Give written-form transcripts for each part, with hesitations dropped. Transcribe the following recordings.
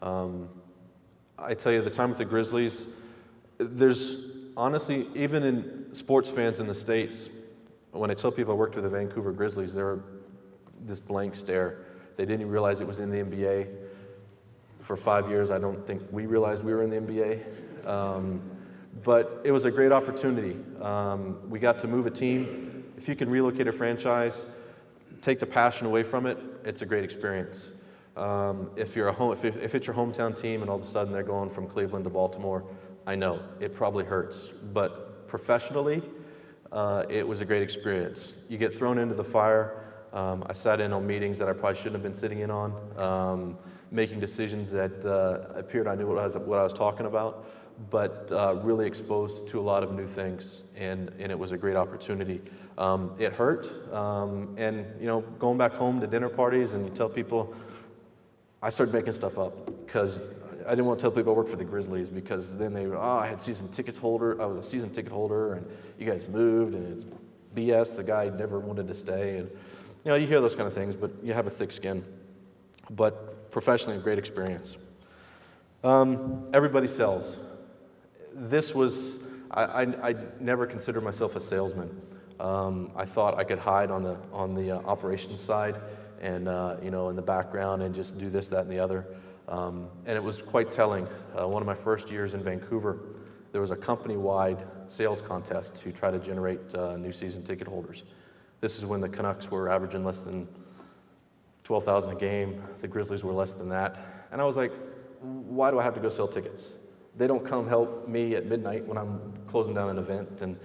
I tell you, the time with the Grizzlies, there's honestly, even in sports fans in the States, when I tell people I worked with the Vancouver Grizzlies, they're this blank stare. They didn't even realize it was in the NBA. For 5 years, I don't think we realized we were in the NBA. But it was a great opportunity. We got to move a team. If you can relocate a franchise, take the passion away from it, it's a great experience. If it's your hometown team and all of a sudden they're going from Cleveland to Baltimore, I know, it probably hurts. But professionally, it was a great experience. You get thrown into the fire. I sat in on meetings that I probably shouldn't have been sitting in on, making decisions that appeared I knew what I was talking about, but really exposed to a lot of new things, and it was a great opportunity. It hurt, and going back home to dinner parties and you tell people, I started making stuff up because I didn't want to tell people I worked for the Grizzlies, because then they were, I was a season ticket holder, and you guys moved, and it's BS, the guy never wanted to stay, and you hear those kind of things, but you have a thick skin. But professionally, a great experience. Everybody sells. This was, I never considered myself a salesman. I thought I could hide on the operations side and in the background and just do this, that, and the other. And it was quite telling. One of my first years in Vancouver, there was a company-wide sales contest to try to generate new season ticket holders. This is when the Canucks were averaging less than 12,000 a game. The Grizzlies were less than that. And I was like, why do I have to go sell tickets? They don't come help me at midnight when I'm closing down an event, and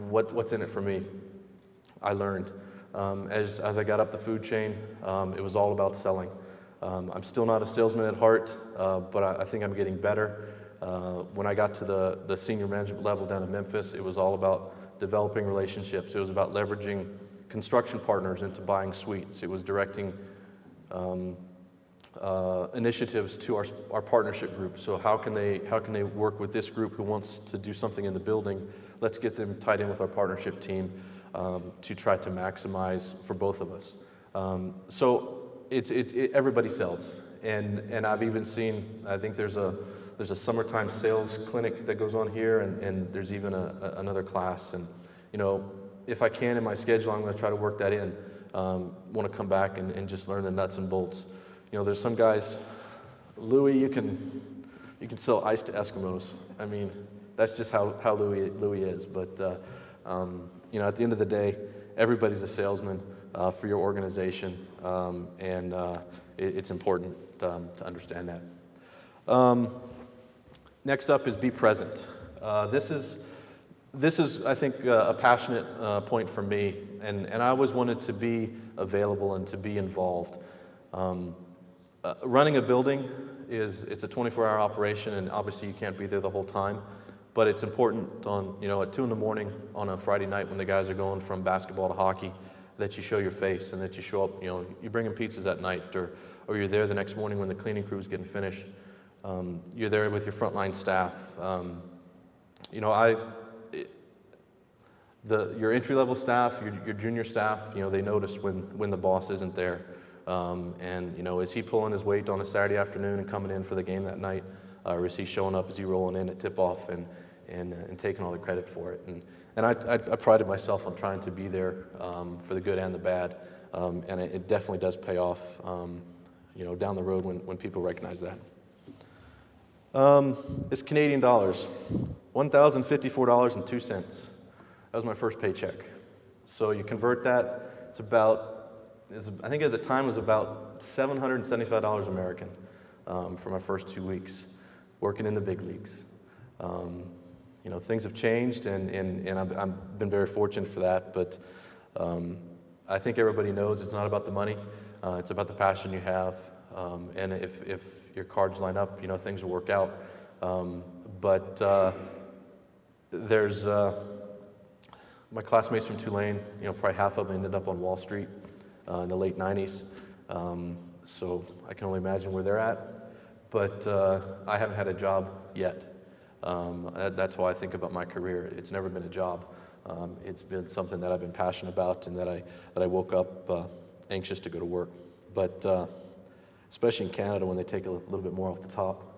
what's in it for me? I learned. As I got up the food chain, it was all about selling. I'm still not a salesman at heart, but I think I'm getting better. When I got to the senior management level down in Memphis, it was all about developing relationships. It was about leveraging construction partners into buying suites. It was directing initiatives to our partnership group. So how can they work with this group who wants to do something in the building? Let's get them tied in with our partnership team to try to maximize for both of us. So everybody sells, and I've even seen, I think there's a summertime sales clinic that goes on here, and there's even another class. And if I can in my schedule, I'm going to try to work that in. Want to come back and just learn the nuts and bolts. There's some guys, Louis, you can sell ice to Eskimos. I mean, that's just how Louis is. But at the end of the day, everybody's a salesman for your organization, and it's important to understand that. Next up is be present. This is, I think, a passionate point for me, and I always wanted to be available and to be involved. Running a building it's a 24-hour operation, and obviously you can't be there the whole time, but it's important at 2 in the morning on a Friday night when the guys are going from basketball to hockey that you show your face and that you show up. You bring them pizzas at night, or you're there the next morning when the cleaning crew is getting finished. You're there with your frontline staff. Your entry-level staff, your junior staff, they notice when the boss isn't there. Is he pulling his weight on a Saturday afternoon and coming in for the game that night, or is he showing up, is he rolling in at tip-off and taking all the credit for it? And I prided myself on trying to be there for the good and the bad, and it definitely does pay off, down the road when people recognize that. It's Canadian dollars, $1,054.02. That was my first paycheck. So you convert that, I think at the time it was about $775 American for my first 2 weeks working in the big leagues. Things have changed, and I've been very fortunate for that, but I think everybody knows it's not about the money. It's about the passion you have, and if your cards line up, things will work out. But there's my classmates from Tulane, probably half of them ended up on Wall Street in the late 90s. So I can only imagine where they're at. But I haven't had a job yet. That's why I think about my career. It's never been a job. It's been something that I've been passionate about, and that I woke up anxious to go to work. But especially in Canada when they take a little bit more off the top.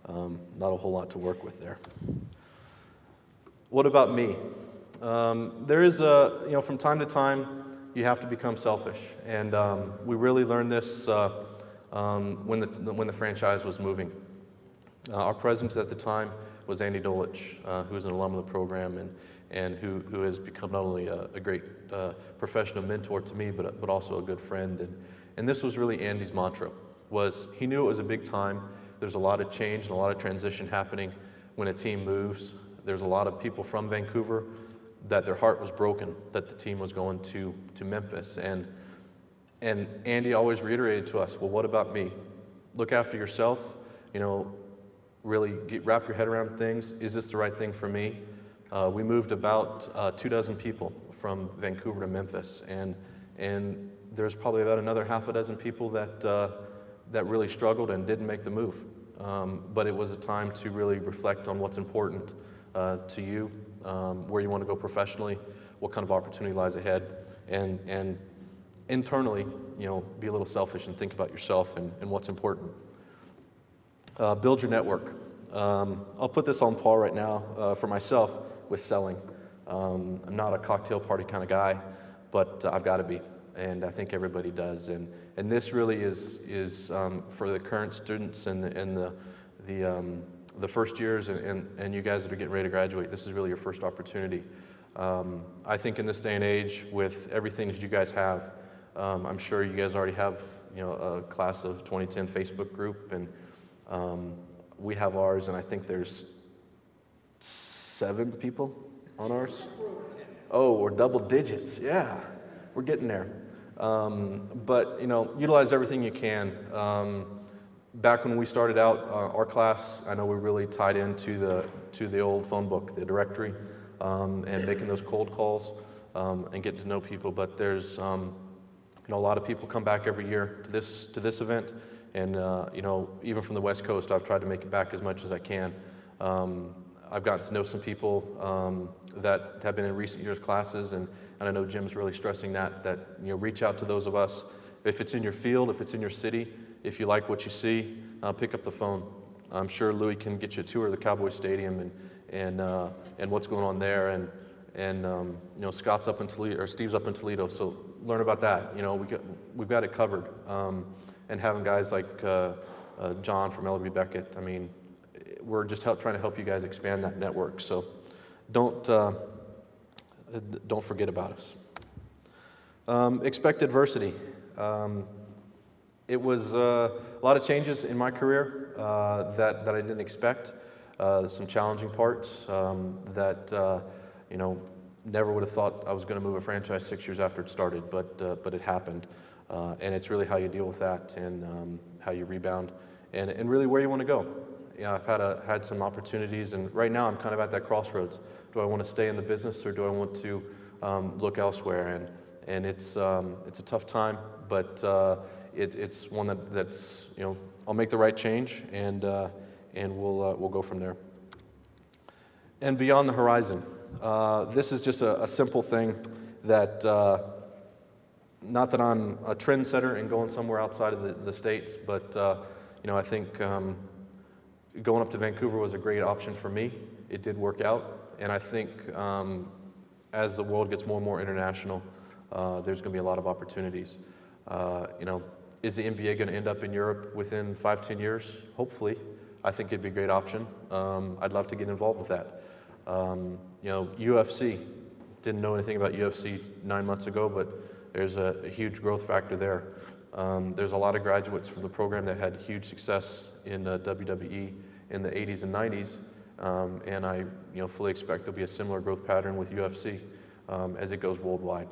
Not a whole lot to work with there. What about me? There is from time to time, you have to become selfish, and we really learned this when the franchise was moving. Our president at the time was Andy Dolich, who is an alum of the program and who has become not only a great professional mentor to me, but also a good friend. And this was really Andy's mantra, was he knew it was a big time. There's a lot of change and a lot of transition happening when a team moves. There's a lot of people from Vancouver that their heart was broken that the team was going to Memphis. And Andy always reiterated to us, well, what about me? Look after yourself, really wrap your head around things. Is this the right thing for me? We moved about 24 people from Vancouver to Memphis, and there's probably about another half a dozen people that really struggled and didn't make the move. But it was a time to really reflect on what's important to you, where you want to go professionally, what kind of opportunity lies ahead, and internally, be a little selfish and think about yourself and what's important. Build your network. I'll put this on Paul right now for myself with selling. I'm not a cocktail party kind of guy, but I've got to be, and I think everybody does. And this really is for the current students and the first years and you guys that are getting ready to graduate. This is really your first opportunity. I think in this day and age, with everything that you guys have, I'm sure you guys already have a class of 2010 Facebook group, and we have ours, and I think there's 7 people on ours. Oh, we're double digits. Yeah, we're getting there. But utilize everything you can. Back when we started out our class, I know we really tied into the old phone book, the directory, and making those cold calls and getting to know people. But there's a lot of people come back every year to this event, and even from the West Coast, I've tried to make it back as much as I can. I've gotten to know some people that have been in recent years' classes, and I know Jim's really stressing that reach out to those of us. If it's in your field, if it's in your city, if you like what you see, pick up the phone. I'm sure Louis can get you a tour of the Cowboy Stadium and what's going on there, and Scott's up in Toledo, or Steve's up in Toledo, so learn about that. We've got it covered, and having guys like John from LB Beckett. I mean, we're just trying to help you guys expand that network. So don't forget about us. Expect adversity. It was a lot of changes in my career that I didn't expect. Some challenging parts that never would have thought I was going to move a franchise 6 years after it started, but it happened. And it's really how you deal with that and how you rebound and really where you want to go. I've had some opportunities, and right now I'm kind of at that crossroads. Do I want to stay in the business, or do I want to look elsewhere? And it's a tough time, but it's one that's I'll make the right change, and we'll go from there. And beyond the horizon, this is just a simple thing that not that I'm a trendsetter and going somewhere outside of the States, but I think going up to Vancouver was a great option for me. It did work out, and I think as the world gets more and more international, there's going to be a lot of opportunities. Is the NBA going to end up in Europe within 5-10 years? Hopefully. I think it'd be a great option. I'd love to get involved with that. UFC, didn't know anything about UFC 9 months ago, but there's a huge growth factor there. There's a lot of graduates from the program that had huge success in WWE in the 80s and 90s, and I fully expect there'll be a similar growth pattern with UFC as it goes worldwide.